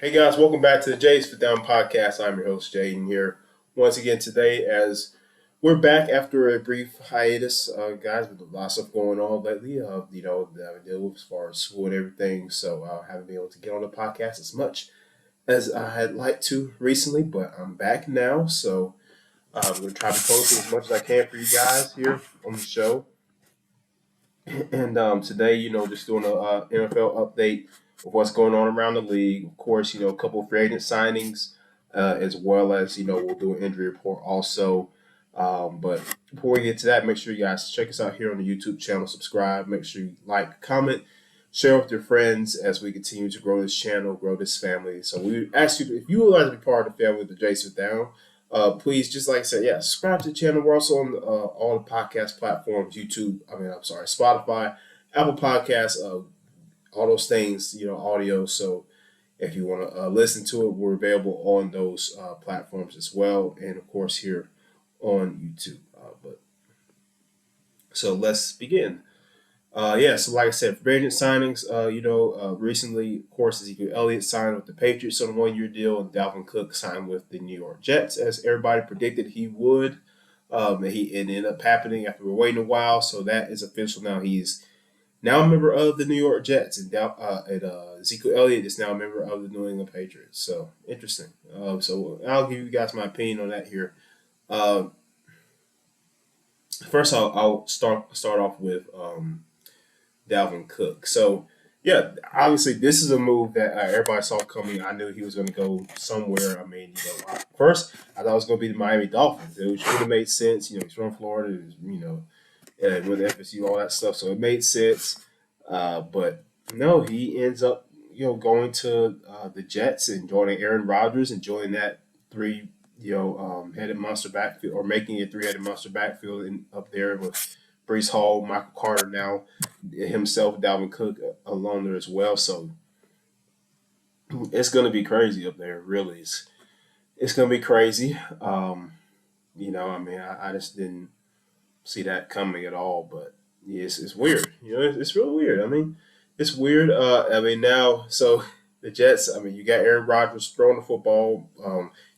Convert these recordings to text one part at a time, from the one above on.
Hey guys, welcome back to the Jay's Fit Down podcast. I'm your host Jaden here once again today as we're back after a brief hiatus, guys, with a lot of stuff going on lately. That I deal with as far as school and everything. So I haven't been able to get on the podcast as much as I had liked to recently, but I'm back now. So I'm going to try to post as much as I can for you guys here on the show. And today, just doing a NFL update of what's going on around the league. Of course, a couple of free agent signings, as well as we'll do an injury report also. But before we get to that, make sure you guys check us out here on the YouTube channel. Subscribe. Make sure you like, comment, share with your friends as we continue to grow this channel, grow this family. So we ask you if you would like to be part of the family of the Jason Down. Please, just like I said, subscribe to the channel. We're also on all the podcast platforms, Spotify, Apple Podcasts, all those things, audio. So if you want to listen to it, we're available on those platforms as well. And of course, here on YouTube. So let's begin. So like I said, free agent signings, recently, of course, Zeke Elliott signed with the Patriots on a one-year deal, and Dalvin Cook signed with the New York Jets, as everybody predicted he would. It ended up happening after we were waiting a while, so that is official now. He's now a member of the New York Jets, and Zeke Elliott is now a member of the New England Patriots. So, interesting. So I'll give you guys my opinion on that here. First, I'll start off with Dalvin Cook. So, obviously, this is a move that everybody saw coming. I knew he was going to go somewhere. I mean, first, I thought it was going to be the Miami Dolphins. It would have made sense. He's from Florida, and with FSU, all that stuff. So it made sense. But no, he ends up, going to the Jets and joining Aaron Rodgers and joining that three, headed monster backfield, or making a three-headed monster backfield up there with Brees Hall, Michael Carter now, himself, Dalvin Cook along there as well. So it's going to be crazy up there, really. It's going to be crazy. I just didn't see that coming at all. But it's weird. It's real weird. I mean, it's weird. Now, so the Jets, you got Aaron Rodgers throwing the football,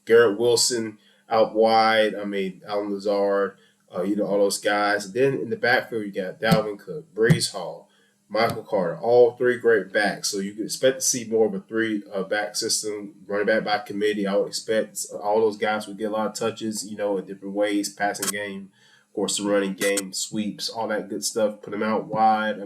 Garrett Wilson out wide. Alan Lazard. All those guys. And then in the backfield, you got Dalvin Cook, Brees Hall, Michael Carter, all three great backs. So you can expect to see more of a three-back system, running back by committee. I would expect all those guys would get a lot of touches, in different ways, passing game, of course, the running game, sweeps, all that good stuff. Put them out wide.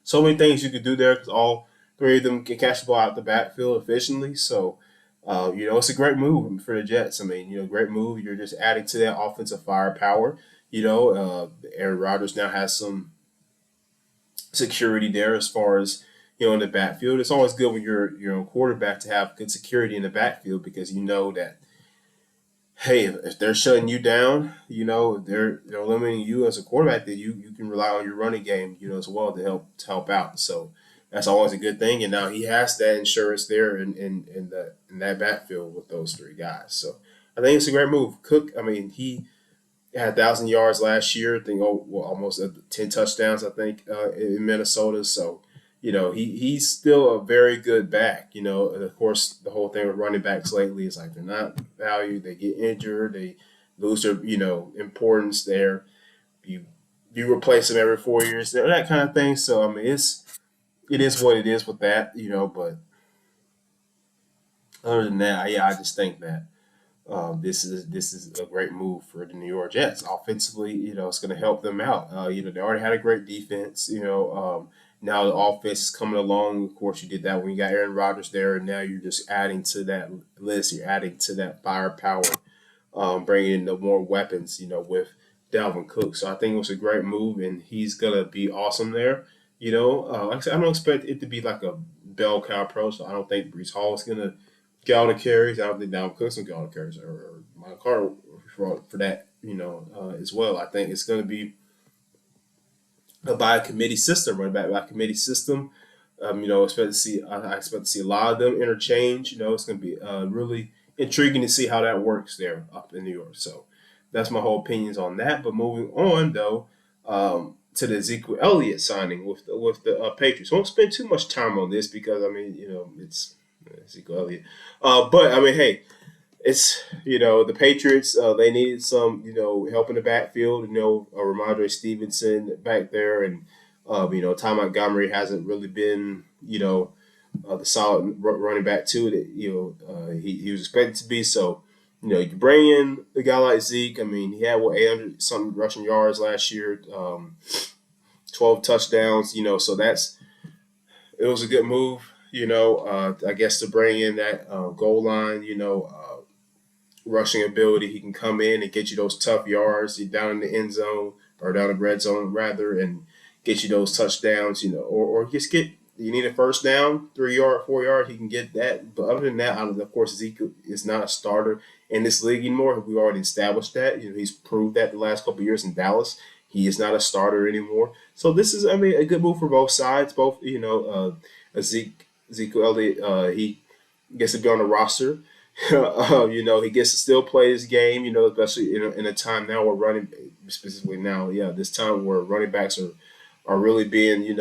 So many things you could do there because all three of them can catch the ball out the backfield efficiently. So, it's a great move for the Jets. Great move. You're just adding to that offensive firepower. Aaron Rodgers now has some security there as far as in the backfield. It's always good when you're a quarterback to have good security in the backfield because you know that, hey, if they're shutting you down, they're limiting you as a quarterback, that you can rely on your running game, as well to help out. So that's always a good thing. And now he has that insurance there in that backfield with those three guys. So I think it's a great move. Cook, he had 1,000 yards last year. I think almost 10 touchdowns. I think in Minnesota. So he's still a very good back. And of course the whole thing with running backs lately is like they're not valued. They get injured. They lose their importance there. You replace them every 4 years. That kind of thing. So it is what it is with that. But other than that, I just think that. This is a great move for the New York Jets. Offensively, it's going to help them out. They already had a great defense. Now the offense is coming along. Of course, you did that when you got Aaron Rodgers there, and now you're just adding to that list. You're adding to that firepower, bringing in the more weapons. With Dalvin Cook. So I think it was a great move, and he's gonna be awesome there. Like I said, I don't expect it to be like a bell cow approach. So I don't think Brees Hall is gonna get all the carries. I don't think Dalvin Cook's gonna get all the carries, or Michael Carter for that, as well. I think it's gonna be by a committee system, running back by committee system. I expect to see a lot of them interchange. It's gonna be really intriguing to see how that works there up in New York. So that's my whole opinions on that. But moving on though, to the Zeke Elliott signing with the Patriots. Won't spend too much time on this because it's Ezekiel Elliott. But I mean, hey, it's the Patriots. They needed some help in the backfield. Ramondre Stevenson back there, and Ty Montgomery hasn't really been the solid running back too that he was expected to be. So you bring in a guy like Zeke. I mean, he had 800 something rushing yards last year, 12 touchdowns. So it was a good move. I guess to bring in that goal line. Rushing ability. He can come in and get you those tough yards down in the end zone or down the red zone rather, and get you those touchdowns. Or just get you need a first down, 3 yard, 4 yard. He can get that. But other than that, of course, Zeke is not a starter in this league anymore. We already established that. He's proved that the last couple of years in Dallas. He is not a starter anymore. So this is, I mean, a good move for both sides. Both, Zeke Elliott, he gets to be on the roster. He gets to still play his game, especially in a time now where running, specifically now, this time where running backs are really being,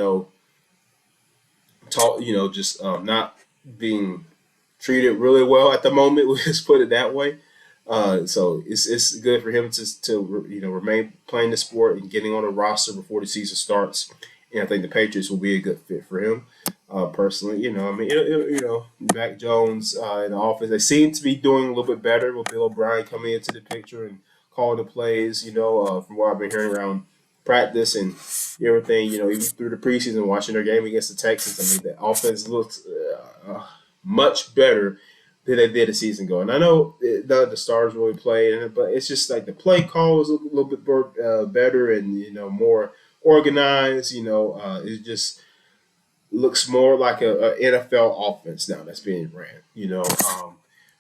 taught, just not being treated really well at the moment. We'll just put it that way. So it's good for him to remain playing the sport and getting on a roster before the season starts. And I think the Patriots will be a good fit for him. Personally, I mean, Mac Jones in the offense, they seem to be doing a little bit better with Bill O'Brien coming into the picture and calling the plays. From what I've been hearing around practice and everything, even through the preseason, watching their game against the Texans. I mean, the offense looks much better than they did a season ago. And I know the stars really played, but it's just like the play call is a little bit more, better and more organized. It just looks more like a NFL offense now that's being ran.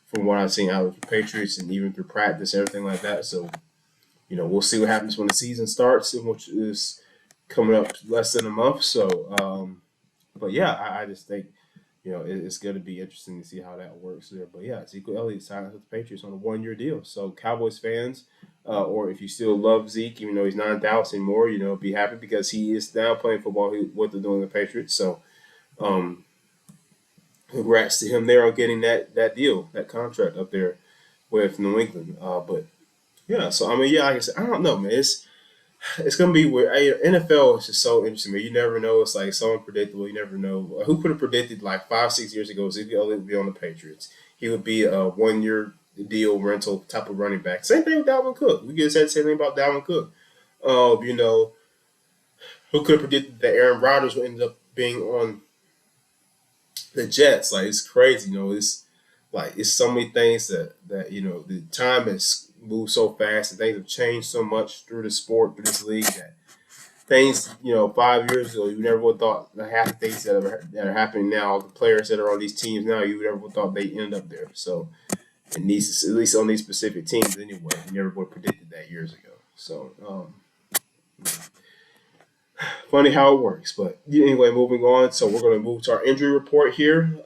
From what I've seen out of the Patriots and even through practice, everything like that. So we'll see what happens when the season starts, which is coming up less than a month. So, but yeah, I just think it's going to be interesting to see how that works there. But yeah, Ezekiel Elliott signed with the Patriots on a 1 year deal. So Cowboys fans, or if you still love Zeke, even though he's not in Dallas anymore, be happy because he is now playing football with the New England Patriots. So, congrats to him there on getting that deal, that contract up there with New England. But yeah, so I mean, yeah, like I said, I don't know, man. It's gonna be weird. NFL is just so interesting, man. You never know. It's like so unpredictable. You never know who could have predicted like 5, 6 years ago Ezekiel Elliott would be on the Patriots. He would be a 1 year deal rental type of running back. Same thing with Dalvin Cook. We just said the same thing about Dalvin Cook. Who could have predicted that Aaron Rodgers would end up being on the Jets? Like it's crazy. It's like it's so many things that the time has moved so fast and things have changed so much through the sport, through this league that things 5 years ago you never would have thought the half the things that are happening now, the players that are on these teams now, you never would have thought they end up there. So and these at least on these specific teams anyway, you never would have predicted that years ago. So funny how it works. But anyway, moving on. So we're going to move to our injury report here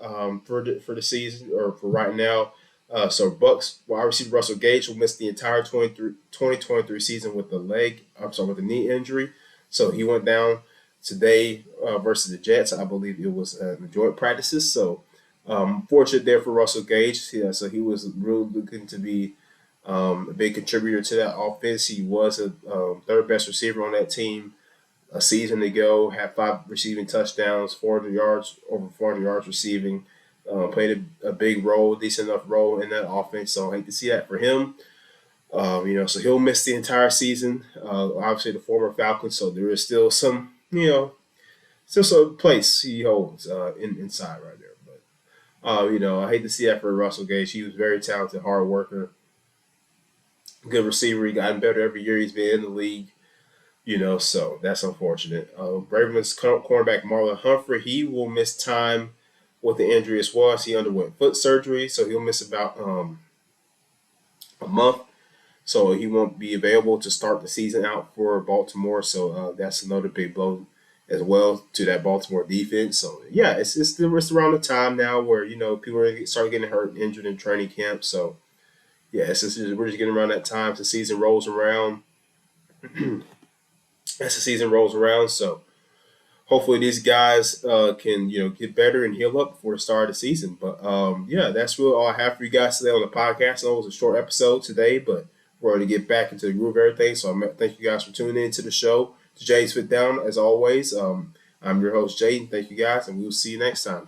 for the season or for right now. So Bucks wide receiver Russell Gage will miss the entire 2023 season with with a knee injury. So he went down today versus the Jets. I believe it was in the joint practices. So fortunate there for Russell Gage. Yeah, so he was really looking to be a big contributor to that offense. He was a third best receiver on that team a season ago, had 5 receiving touchdowns, 400 yards, over 400 yards receiving, played a big role, decent enough role in that offense. So I hate to see that for him. So he'll miss the entire season. Obviously, the former Falcon, so there is still some, still some place he holds inside right there. But I hate to see that for Russell Gage. He was very talented, hard worker, good receiver. He gotten better every year he's been in the league. So that's unfortunate. Ravens cornerback Marlon Humphrey, he will miss time with the injury as well as he underwent foot surgery, so he'll miss about a month. So he won't be available to start the season out for Baltimore. So that's another big blow as well to that Baltimore defense. So yeah, it's around the time now where people are start getting hurt, and injured in training camp. So yeah, we're just getting around that time. The season rolls around. As the season rolls around. So hopefully these guys can get better and heal up before the start of the season. But yeah, that's really all I have for you guys today on the podcast. I know it was a short episode today, but we're ready to get back into the groove of everything. So thank you guys for tuning in to the show. To Jay's Fit Down, as always. I'm your host Jay. Thank you guys, and we will see you next time.